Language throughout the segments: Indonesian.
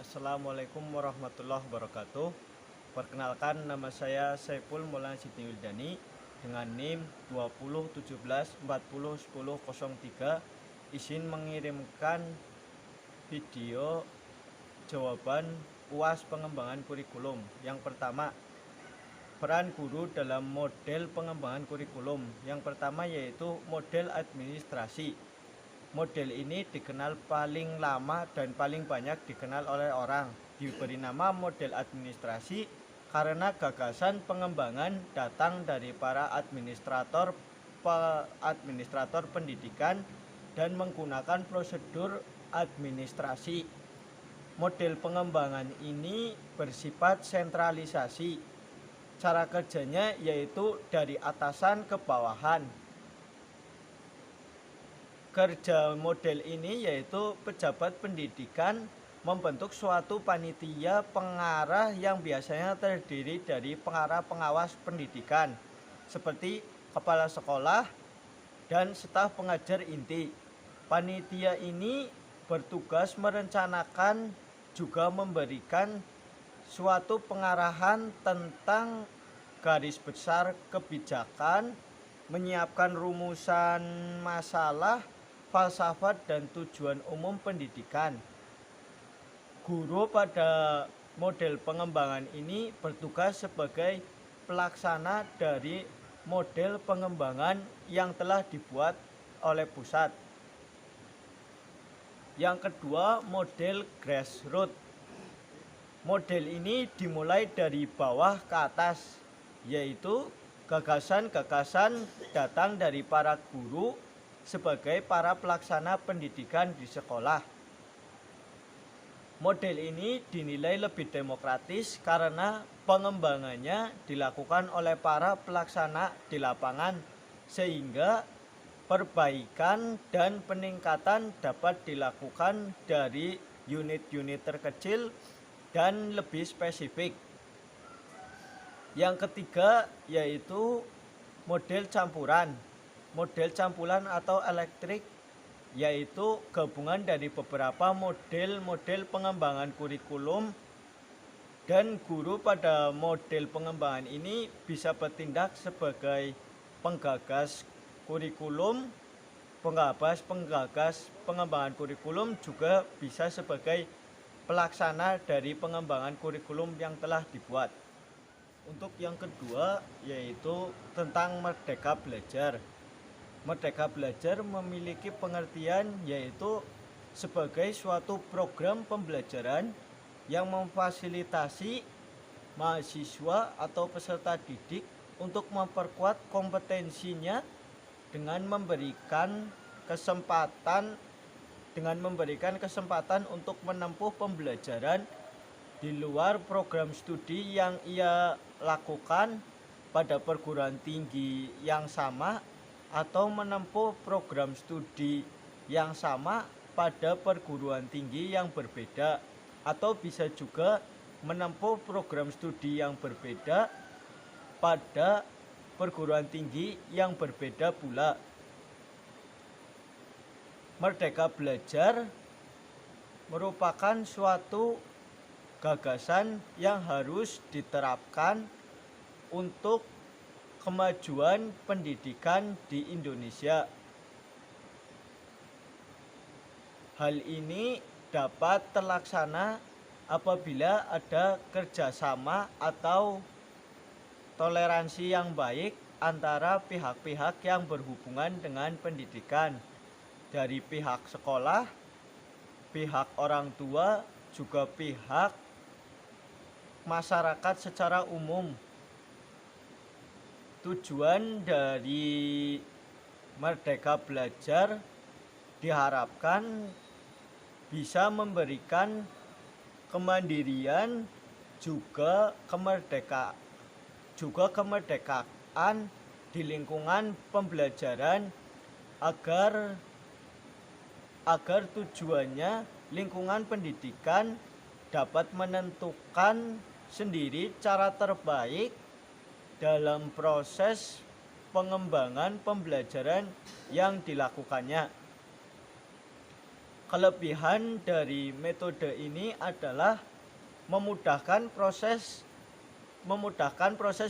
Assalamualaikum warahmatullahi wabarakatuh. Perkenalkan, nama saya Saiful Maulana Siti Wildani dengan NIM 2017401003. Izin mengirimkan video jawaban UAS pengembangan kurikulum. Yang pertama, peran guru dalam model pengembangan kurikulum. Yang pertama yaitu model administrasi. Model ini dikenal paling lama dan paling banyak dikenal oleh orang. Diberi nama model administrasi karena gagasan pengembangan datang dari para administrator pendidikan dan menggunakan prosedur administrasi. Model pengembangan ini bersifat sentralisasi. Cara kerjanya yaitu dari atasan ke bawahan. Kerja model ini yaitu pejabat pendidikan membentuk suatu panitia pengarah yang biasanya terdiri dari pengarah pengawas pendidikan seperti kepala sekolah dan staf pengajar inti. Panitia ini bertugas merencanakan juga memberikan suatu pengarahan tentang garis besar kebijakan, menyiapkan rumusan masalah, falsafat dan tujuan umum pendidikan. Guru pada model pengembangan ini bertugas sebagai pelaksana dari model pengembangan yang telah dibuat oleh pusat. Yang kedua, model grassroots. Model ini dimulai dari bawah ke atas, yaitu gagasan-gagasan datang dari para guru sebagai para pelaksana pendidikan di sekolah. Model ini dinilai lebih demokratis karena pengembangannya dilakukan oleh para pelaksana di lapangan, sehingga perbaikan dan peningkatan dapat dilakukan dari unit-unit terkecil dan lebih spesifik. Yang ketiga yaitu model campuran. Model campuran atau elektrik yaitu gabungan dari beberapa model pengembangan kurikulum, dan guru pada model pengembangan ini bisa bertindak sebagai penggagas kurikulum, penggagas pengembangan kurikulum, juga bisa sebagai pelaksana dari pengembangan kurikulum yang telah dibuat. Untuk yang kedua yaitu tentang Merdeka Belajar. Merdeka Belajar memiliki pengertian yaitu sebagai suatu program pembelajaran yang memfasilitasi mahasiswa atau peserta didik untuk memperkuat kompetensinya dengan memberikan kesempatan untuk menempuh pembelajaran di luar program studi yang ia lakukan pada perguruan tinggi yang sama, atau menempuh program studi yang sama pada perguruan tinggi yang berbeda, atau bisa juga menempuh program studi yang berbeda pada perguruan tinggi yang berbeda pula. Merdeka Belajar merupakan suatu gagasan yang harus diterapkan untuk kemajuan pendidikan di Indonesia. Hal ini dapat terlaksana apabila ada kerjasama atau toleransi yang baik antara pihak-pihak yang berhubungan dengan pendidikan, dari pihak sekolah, pihak orang tua, juga pihak masyarakat secara umum. Tujuan dari Merdeka Belajar diharapkan bisa memberikan kemandirian, juga kemerdekaan di lingkungan pembelajaran, agar tujuannya lingkungan pendidikan dapat menentukan sendiri cara terbaik dalam proses pengembangan pembelajaran yang dilakukannya. Kelebihan dari metode ini adalah memudahkan proses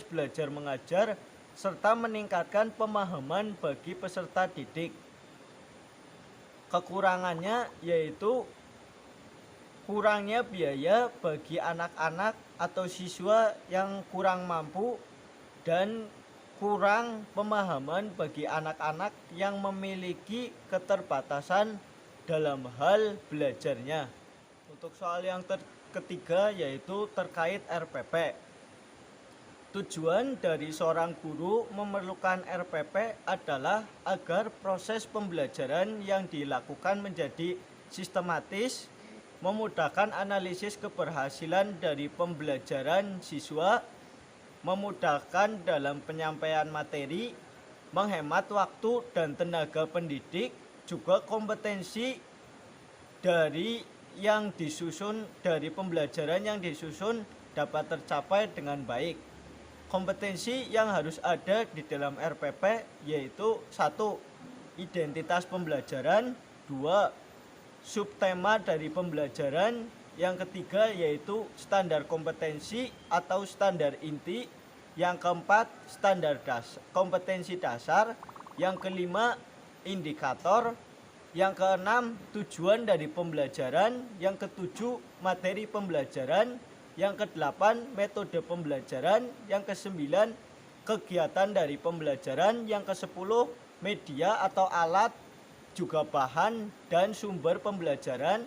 belajar mengajar serta meningkatkan pemahaman bagi peserta didik. Kekurangannya yaitu kurangnya biaya bagi anak-anak atau siswa yang kurang mampu dan kurang pemahaman bagi anak-anak yang memiliki keterbatasan dalam hal belajarnya. Untuk soal yang ketiga yaitu terkait RPP. Tujuan dari seorang guru memerlukan RPP adalah agar proses pembelajaran yang dilakukan menjadi sistematis, memudahkan analisis keberhasilan dari pembelajaran siswa, memudahkan dalam penyampaian materi, menghemat waktu dan tenaga pendidik, juga kompetensi dari pembelajaran yang disusun dapat tercapai dengan baik. Kompetensi yang harus ada di dalam RPP yaitu 1. Identitas pembelajaran, 2. Subtema dari pembelajaran, yang ketiga yaitu standar kompetensi atau standar inti, yang keempat standar kompetensi dasar, yang kelima indikator, yang keenam tujuan dari pembelajaran, yang ketujuh materi pembelajaran, yang kedelapan metode pembelajaran, yang kesembilan kegiatan dari pembelajaran, yang kesepuluh media atau alat juga bahan dan sumber pembelajaran,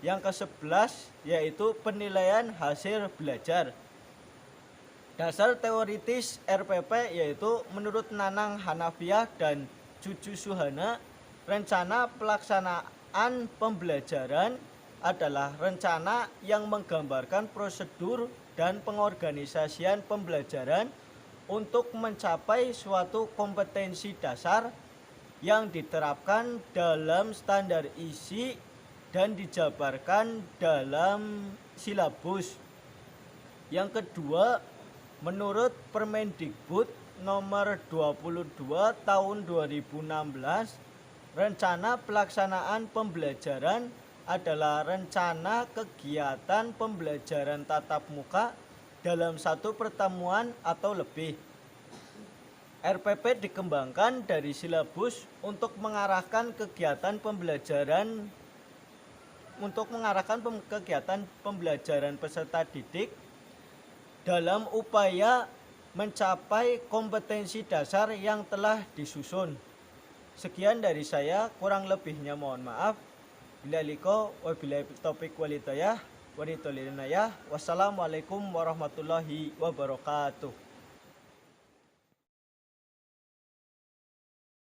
yang kesebelas yaitu penilaian hasil belajar. Dasar teoritis RPP yaitu menurut Nanang Hanafiah dan Cucu Suhana, rencana pelaksanaan pembelajaran adalah rencana yang menggambarkan prosedur dan pengorganisasian pembelajaran untuk mencapai suatu kompetensi dasar yang diterapkan dalam standar isi dan dijabarkan dalam silabus. Yang kedua, menurut Permendikbud nomor 22 tahun 2016, rencana pelaksanaan pembelajaran adalah rencana kegiatan pembelajaran tatap muka dalam satu pertemuan atau lebih. RPP dikembangkan dari silabus untuk mengarahkan kegiatan pembelajaran peserta didik dalam upaya mencapai kompetensi dasar yang telah disusun. Sekian dari saya, kurang lebihnya mohon maaf. Wabillahi taufiq walhidayah. Wassalamualaikum warahmatullahi wabarakatuh.